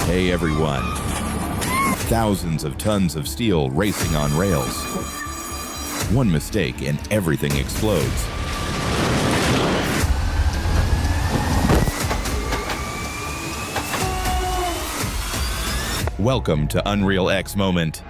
Hey everyone. Thousands of tons of steel racing on rails. One mistake and everything explodes. Welcome to UnrealX Moment.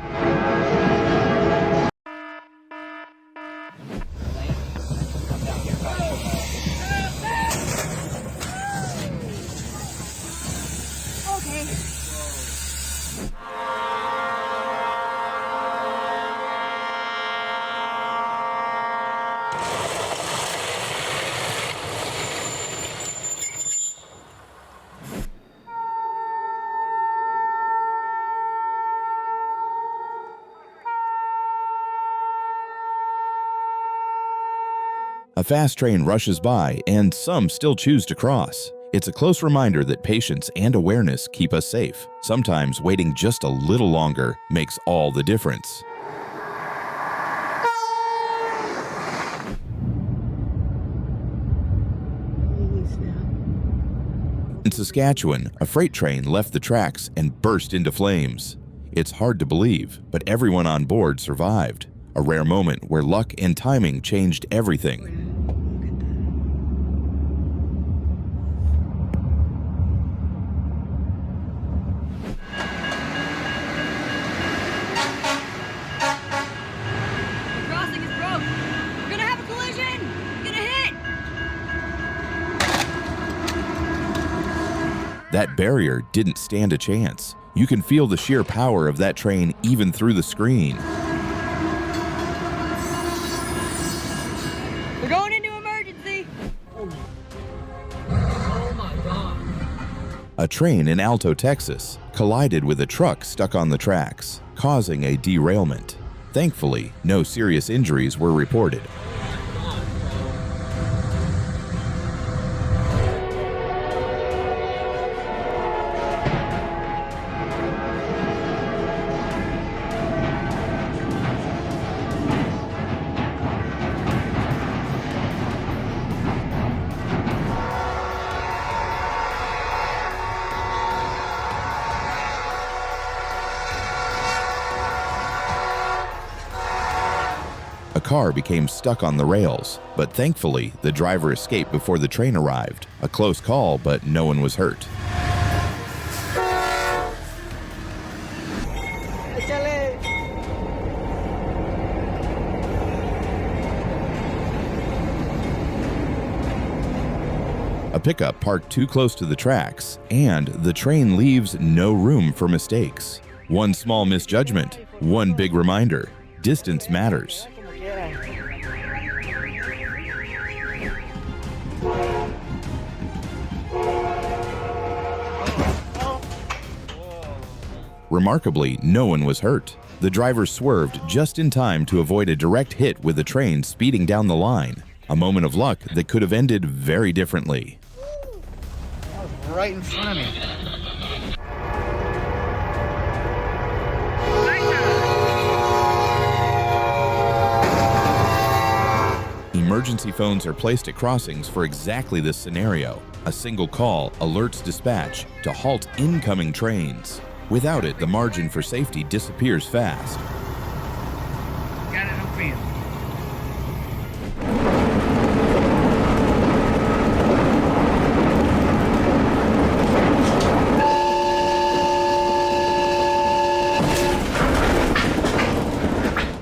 A fast train rushes by, and some still choose to cross. It's a close reminder that patience and awareness keep us safe. Sometimes waiting just a little longer makes all the difference. In Saskatchewan, a freight train left the tracks and burst into flames. It's hard to believe, but everyone on board survived. A rare moment where luck and timing changed everything. The crossing is broke. We're gonna have a collision. We're gonna hit. That barrier didn't stand a chance. You can feel the sheer power of that train even through the screen. We're going into emergency. Oh my God. A train in Alto, Texas, collided with a truck stuck on the tracks, causing a derailment. Thankfully, no serious injuries were reported. A car became stuck on the rails, but thankfully, the driver escaped before the train arrived. A close call, but no one was hurt. A pickup parked too close to the tracks, and the train leaves no room for mistakes. One small misjudgment, one big reminder: distance matters. Remarkably, no one was hurt. The driver swerved just in time to avoid a direct hit with the train speeding down the line. A moment of luck that could have ended very differently. That was right in front of me. Emergency phones are placed at crossings for exactly this scenario. A single call alerts dispatch to halt incoming trains. Without it, the margin for safety disappears fast. Got it open.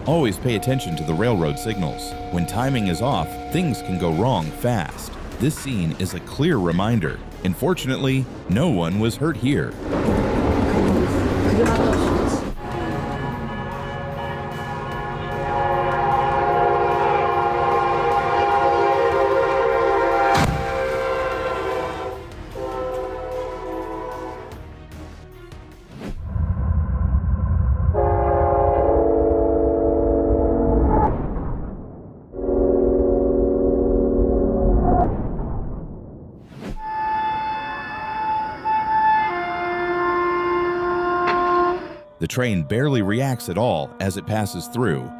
Always pay attention to the railroad signals. When timing is off, things can go wrong fast. This scene is a clear reminder. Unfortunately, no one was hurt here. The train barely reacts at all as it passes through.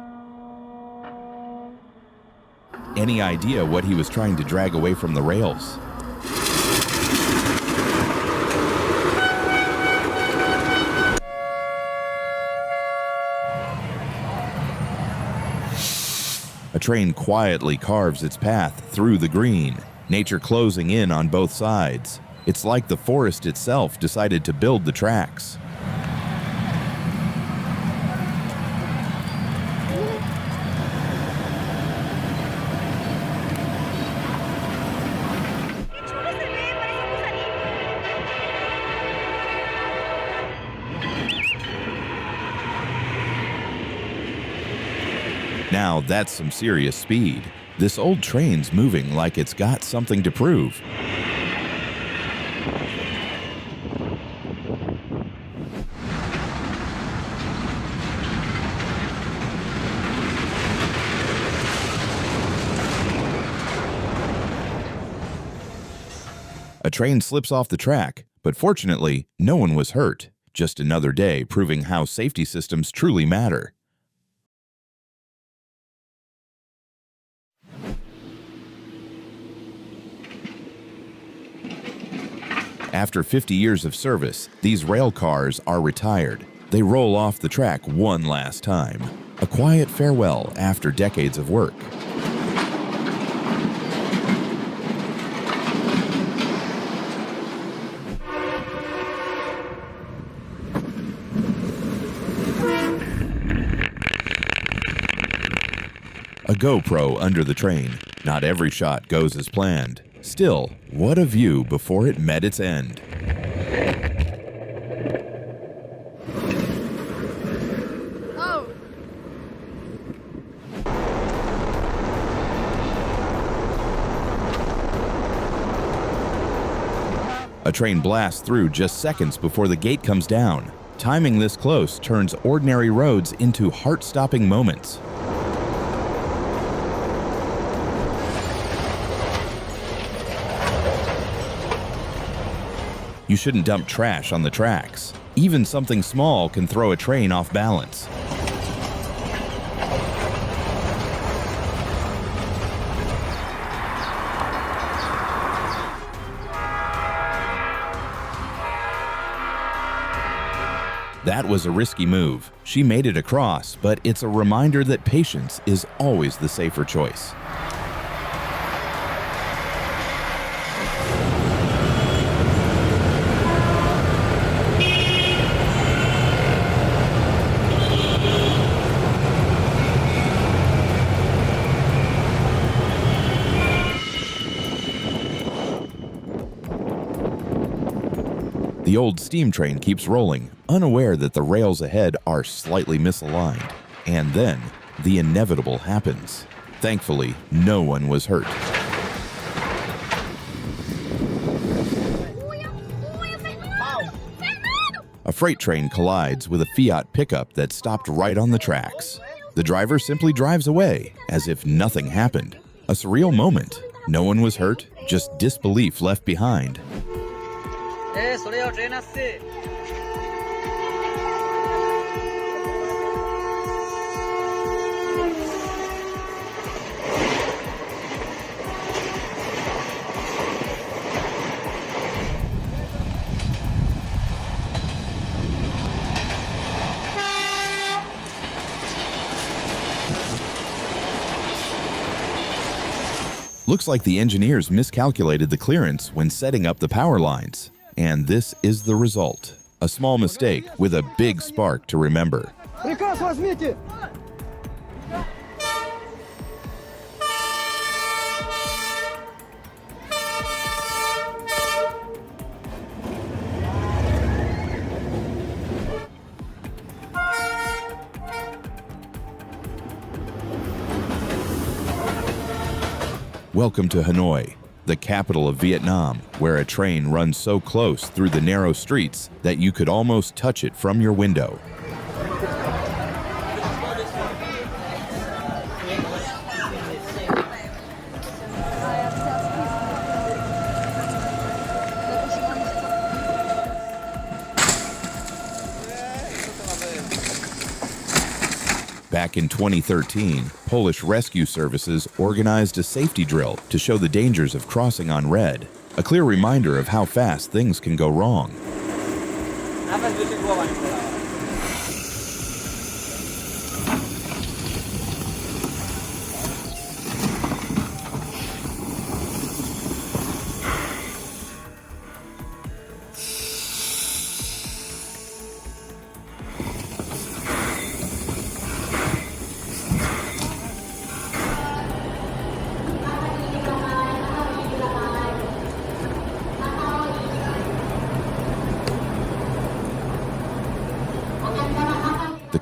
Any idea what he was trying to drag away from the rails? train quietly carves its path through the green, nature closing in on both sides. It's like the forest itself decided to build the tracks. Now that's some serious speed. This old train's moving like it's got something to prove. A train slips off the track, but fortunately, no one was hurt. Just another day proving how safety systems truly matter. After 50 years of service, these rail cars are retired. They roll off the track one last time. A quiet farewell after decades of work. A GoPro under the train. Not every shot goes as planned. Still, what a view before it met its end. Oh. A train blasts through just seconds before the gate comes down. Timing this close turns ordinary roads into heart-stopping moments. You shouldn't dump trash on the tracks. Even something small can throw a train off balance. That was a risky move. She made it across, but it's a reminder that patience is always the safer choice. The old steam train keeps rolling, unaware that the rails ahead are slightly misaligned. And then, the inevitable happens. Thankfully, no one was hurt. A freight train collides with a Fiat pickup that stopped right on the tracks. The driver simply drives away, as if nothing happened. A surreal moment. No one was hurt, just disbelief left behind. Looks like the engineers miscalculated the clearance when setting up the power lines. And this is the result. A small mistake with a big spark to remember. Welcome to Hanoi, the capital of Vietnam, where a train runs so close through the narrow streets that you could almost touch it from your window. Back in 2013, Polish rescue services organized a safety drill to show the dangers of crossing on red, a clear reminder of how fast things can go wrong.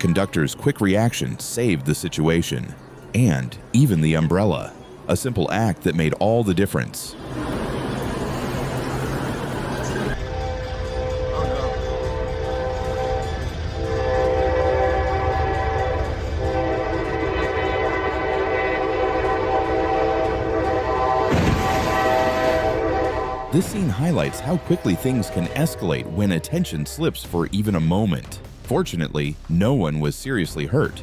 conductor's quick reaction saved the situation. And even the umbrella. A simple act that made all the difference. This scene highlights how quickly things can escalate when attention slips for even a moment. Fortunately, no one was seriously hurt.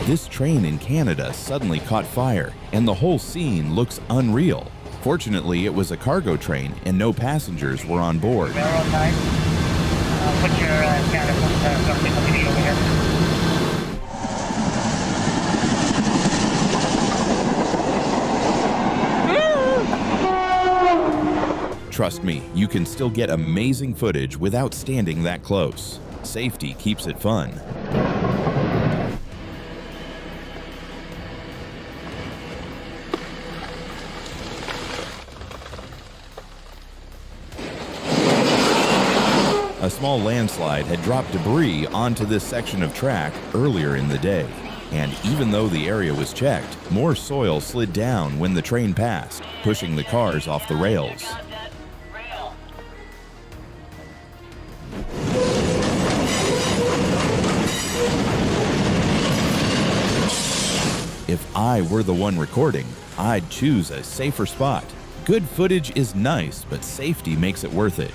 This train in Canada suddenly caught fire, and the whole scene looks unreal. Fortunately, it was a cargo train and no passengers were on board. Railroad time. Put your company over here. Trust me, you can still get amazing footage without standing that close. Safety keeps it fun. A small landslide had dropped debris onto this section of track earlier in the day. And even though the area was checked, more soil slid down when the train passed, pushing the cars off the rails. If I were the one recording, I'd choose a safer spot. Good footage is nice, but safety makes it worth it.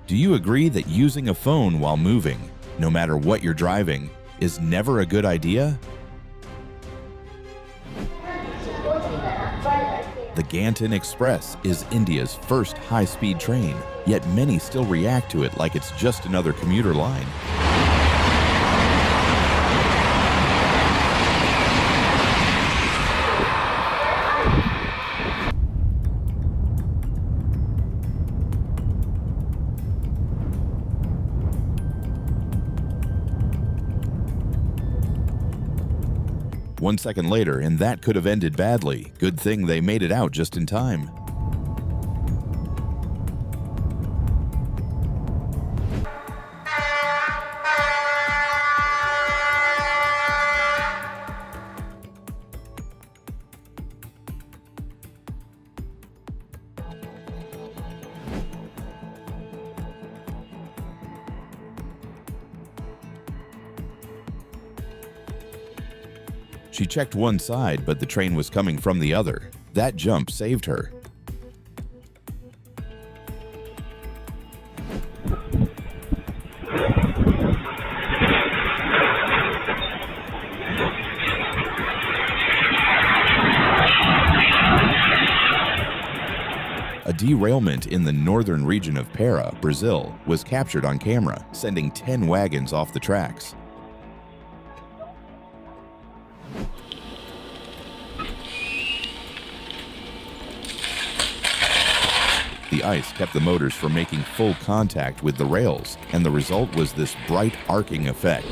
Do you agree that using a phone while moving, no matter what you're driving, is never a good idea? The Ganton Express is India's first high-speed train, yet many still react to it like it's just another commuter line. One second later, and that could have ended badly. Good thing they made it out just in time. She checked one side, but the train was coming from the other. That jump saved her. A derailment in the northern region of Para, Brazil, was captured on camera, sending 10 wagons off the tracks. The ice kept the motors from making full contact with the rails, and the result was this bright arcing effect.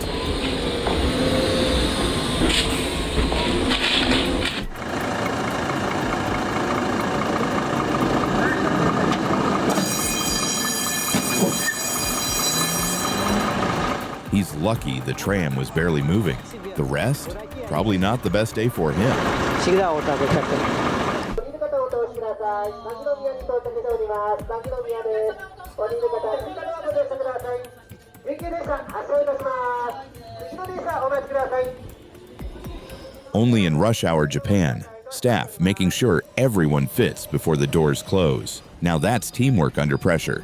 He's lucky the tram was barely moving. The rest? Probably not the best day for him. Only in rush hour Japan, staff making sure everyone fits before the doors close. Now that's teamwork under pressure.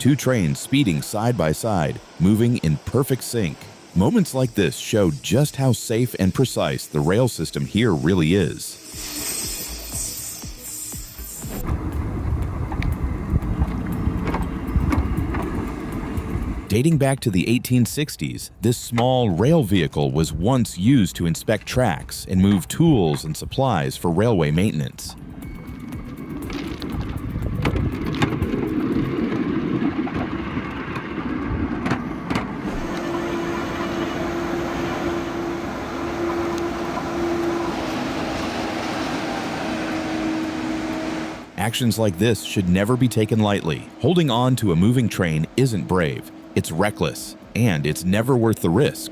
Two trains speeding side by side, moving in perfect sync. Moments like this show just how safe and precise the rail system here really is. Dating back to the 1860s, this small rail vehicle was once used to inspect tracks and move tools and supplies for railway maintenance. Actions like this should never be taken lightly. Holding on to a moving train isn't brave, it's reckless, and it's never worth the risk.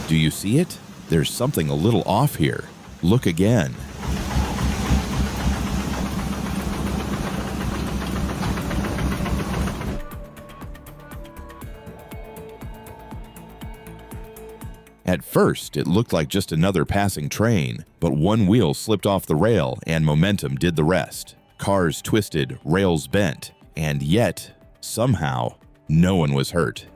Do you see it? There's something a little off here. Look again. At first, it looked like just another passing train, but one wheel slipped off the rail and momentum did the rest. Cars twisted, rails bent, and yet, somehow, no one was hurt.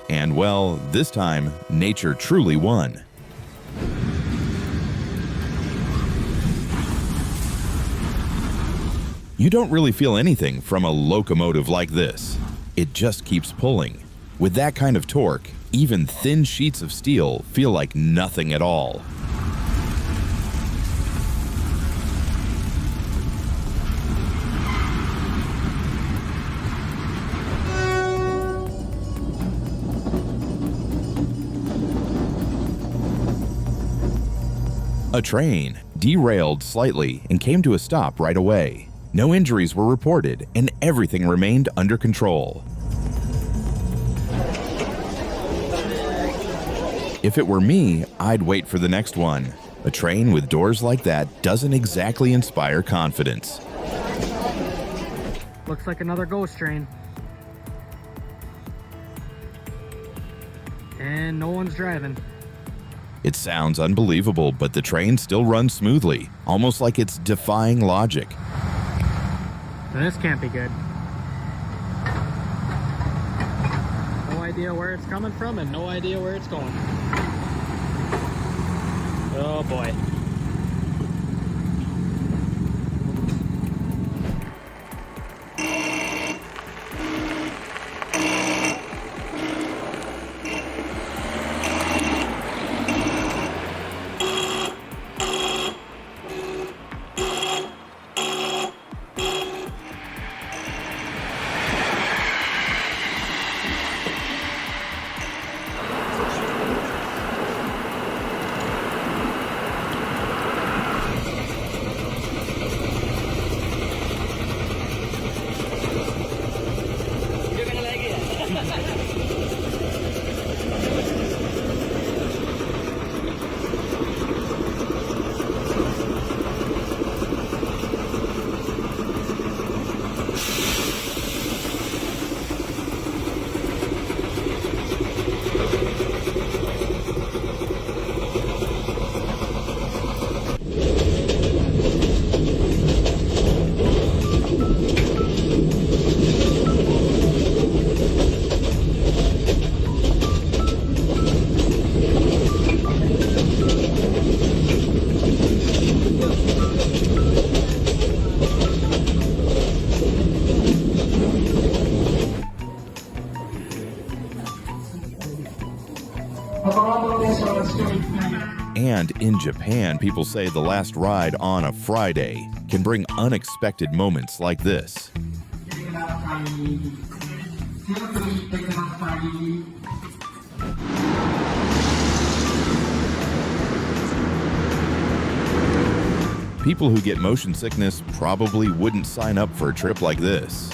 And well, this time, nature truly won. You don't really feel anything from a locomotive like this. It just keeps pulling. With that kind of torque, even thin sheets of steel feel like nothing at all. A train derailed slightly and came to a stop right away. No injuries were reported, and everything remained under control. If it were me, I'd wait for the next one. A train with doors like that doesn't exactly inspire confidence. Looks like another ghost train. And no one's driving. It sounds unbelievable, but the train still runs smoothly, almost like it's defying logic. This can't be good. No idea where it's coming from and no idea where it's going. Oh boy. And in Japan, people say the last ride on a Friday can bring unexpected moments like this. People who get motion sickness probably wouldn't sign up for a trip like this.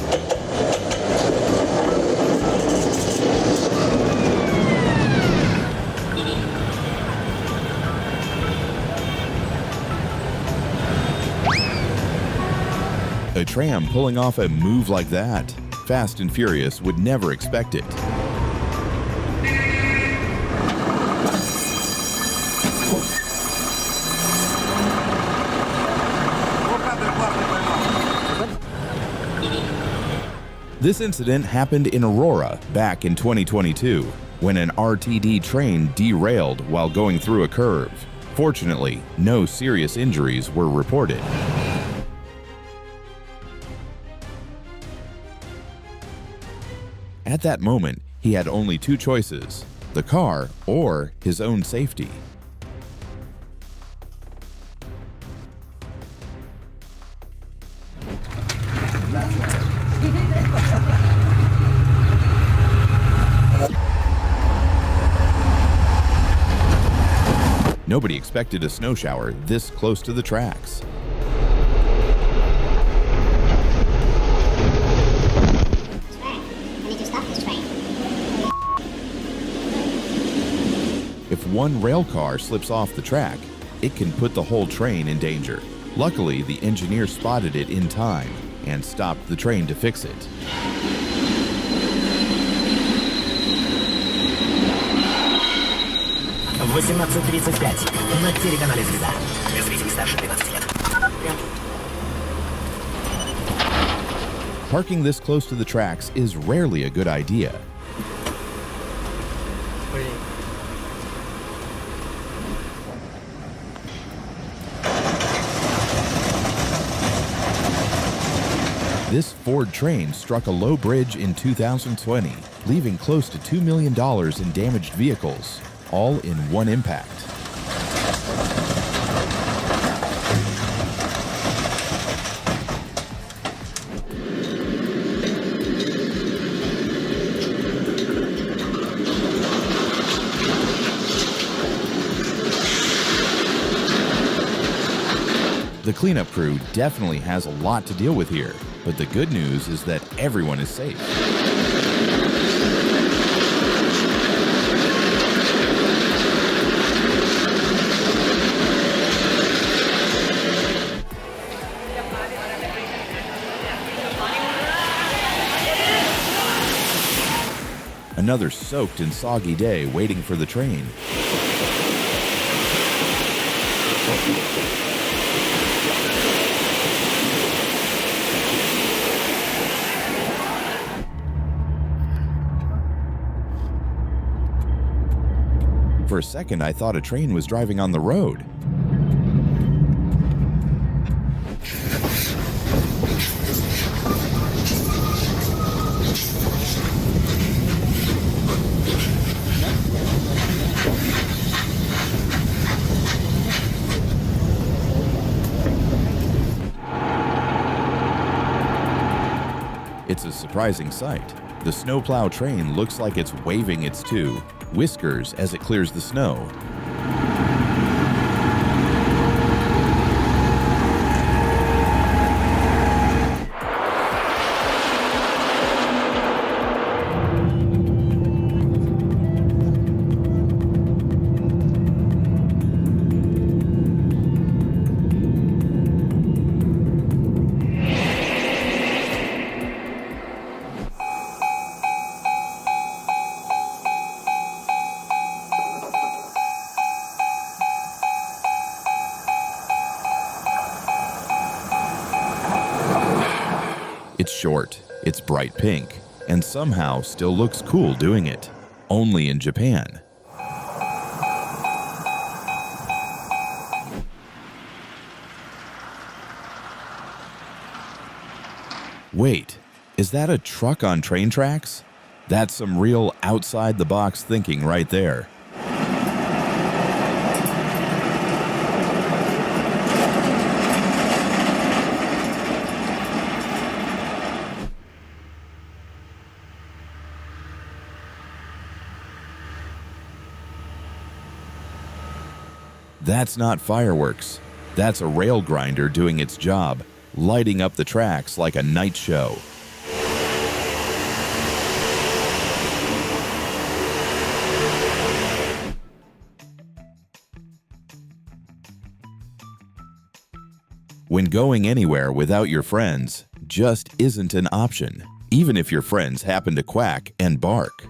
A tram pulling off a move like that? Fast and Furious would never expect it. This incident happened in Aurora back in 2022 when an RTD train derailed while going through a curve. Fortunately, no serious injuries were reported. At that moment, he had only two choices: the car or his own safety. Nobody expected a snow shower this close to the tracks. If one rail car slips off the track, it can put the whole train in danger. Luckily, the engineer spotted it in time and stopped the train to fix it. Parking this close to the tracks is rarely a good idea. This Ford train struck a low bridge in 2020, leaving close to $2 million in damaged vehicles, all in one impact. The cleanup crew definitely has a lot to deal with here, but the good news is that everyone is safe. Another soaked and soggy day waiting for the train. For a second, I thought a train was driving on the road. It's a surprising sight. The snowplow train looks like it's waving its two whiskers as it clears the snow. It's short, it's bright pink, and somehow still looks cool doing it. Only in Japan. Wait, is that a truck on train tracks? That's some real outside-the-box thinking right there. That's not fireworks. That's a rail grinder doing its job, lighting up the tracks like a night show. When And going anywhere without your friends just isn't an option, even if your friends happen to quack and bark.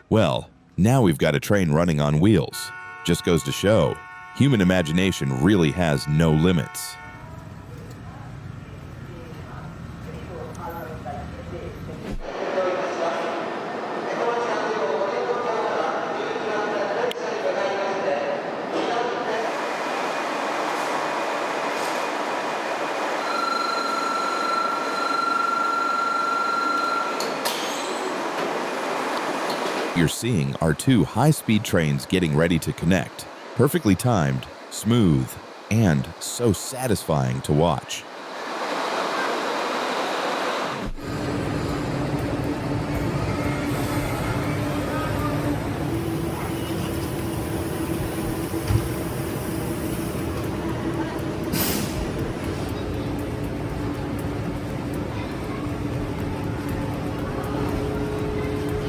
Well, now we've got a train running on wheels. Just goes to show, human imagination really has no limits. You're seeing are two high-speed trains getting ready to connect. Perfectly timed, smooth, and so satisfying to watch.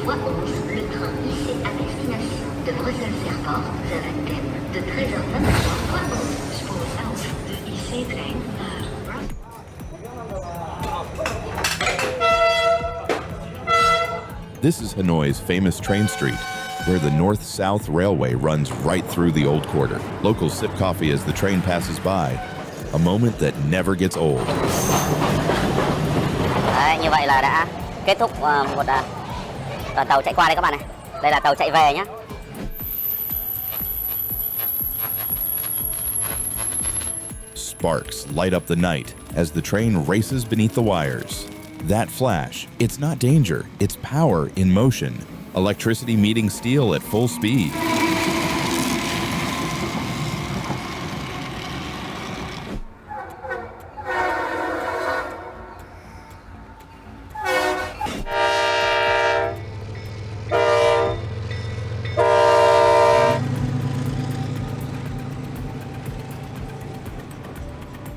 Voie 11, le train IC à destination de Bruxelles Airport avec thème de 13h23. Voie 11, spoor 11, de IC-trein naar Brussels. This is Hanoi's famous train street, where the North-South Railway runs right through the Old Quarter. Locals sip coffee as the train passes by, a moment that never gets old. Đấy, như vậy là đã kết thúc một tàu chạy qua đây các bạn này. Đây là tàu chạy về nhé. Sparks light up the night as the train races beneath the wires. That flash, it's not danger, it's power in motion. Electricity meeting steel at full speed.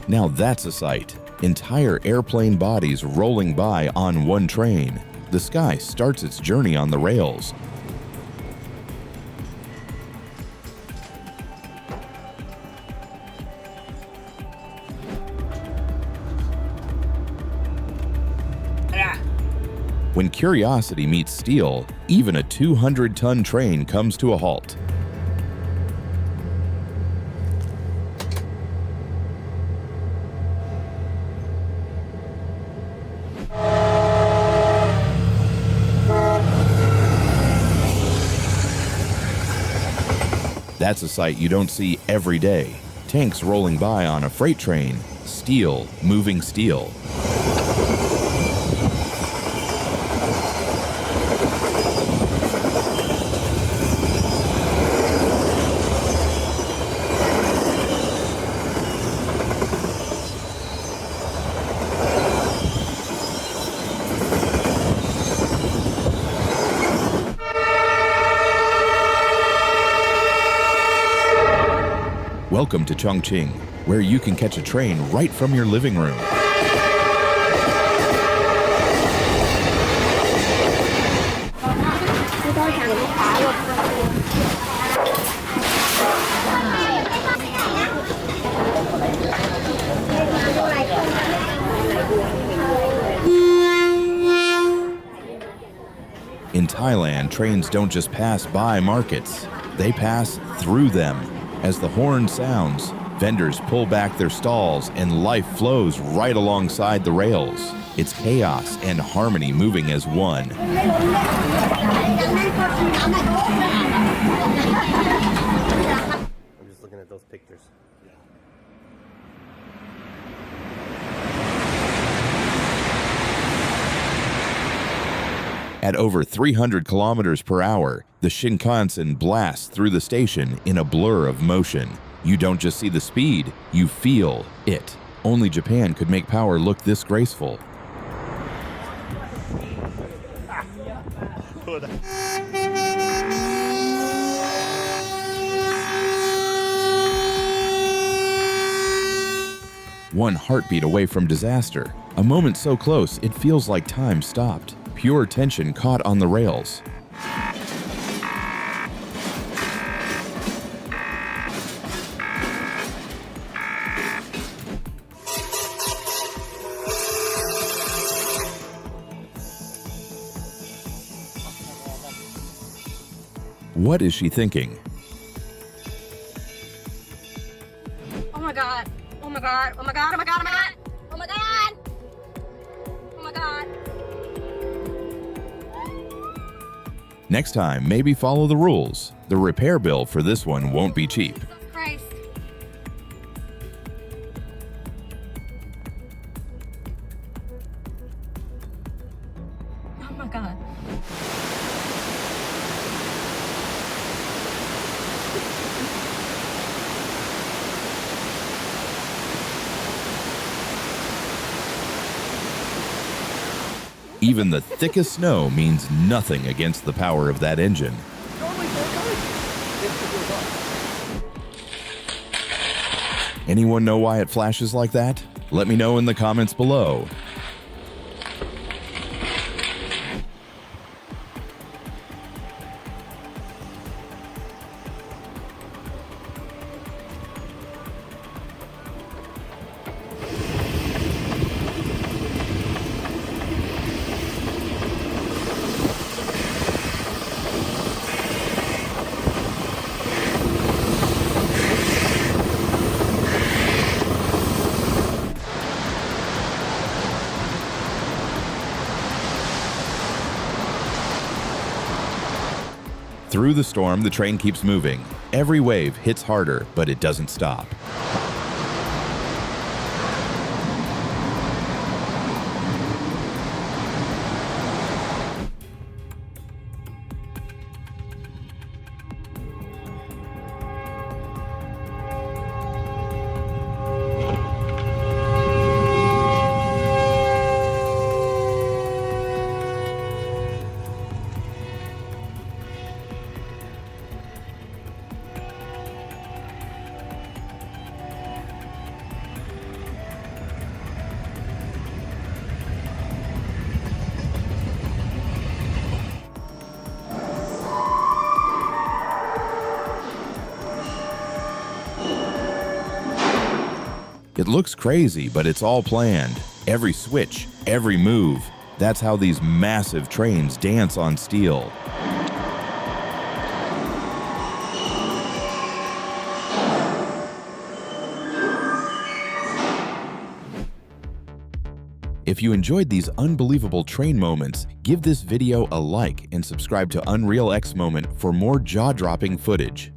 Now that's a sight. Entire airplane bodies rolling by on one train. The sky starts its journey on the rails. When curiosity meets steel, even a 200-ton train comes to a halt. That's a sight you don't see every day. Tanks rolling by on a freight train, steel moving steel. Welcome to Chongqing, where you can catch a train right from your living room. In Thailand, trains don't just pass by markets, they pass through them. As the horn sounds, vendors pull back their stalls and life flows right alongside the rails. It's chaos and harmony moving as one. I'm just looking at those pictures. At over 300 kilometers per hour, the Shinkansen blasts through the station in a blur of motion. You don't just see the speed, you feel it. Only Japan could make power look this graceful. One heartbeat away from disaster. A moment so close, it feels like time stopped. pure tension caught on the rails. What is she thinking? Oh my god. Oh my god. Oh my god. Oh my god. Oh my god. Oh my god. Oh my god. Next time, maybe follow the rules. The repair bill for this one won't be cheap. Jesus Christ. Oh my god. Even the thickest snow means nothing against the power of that engine. Anyone know why it flashes like that? Let me know in the comments below. Through the storm, the train keeps moving. Every wave hits harder, but it doesn't stop. It looks crazy, but it's all planned. Every switch, every move. That's how these massive trains dance on steel. If you enjoyed these unbelievable train moments, give this video a like and subscribe to UnrealX Moment for more jaw-dropping footage.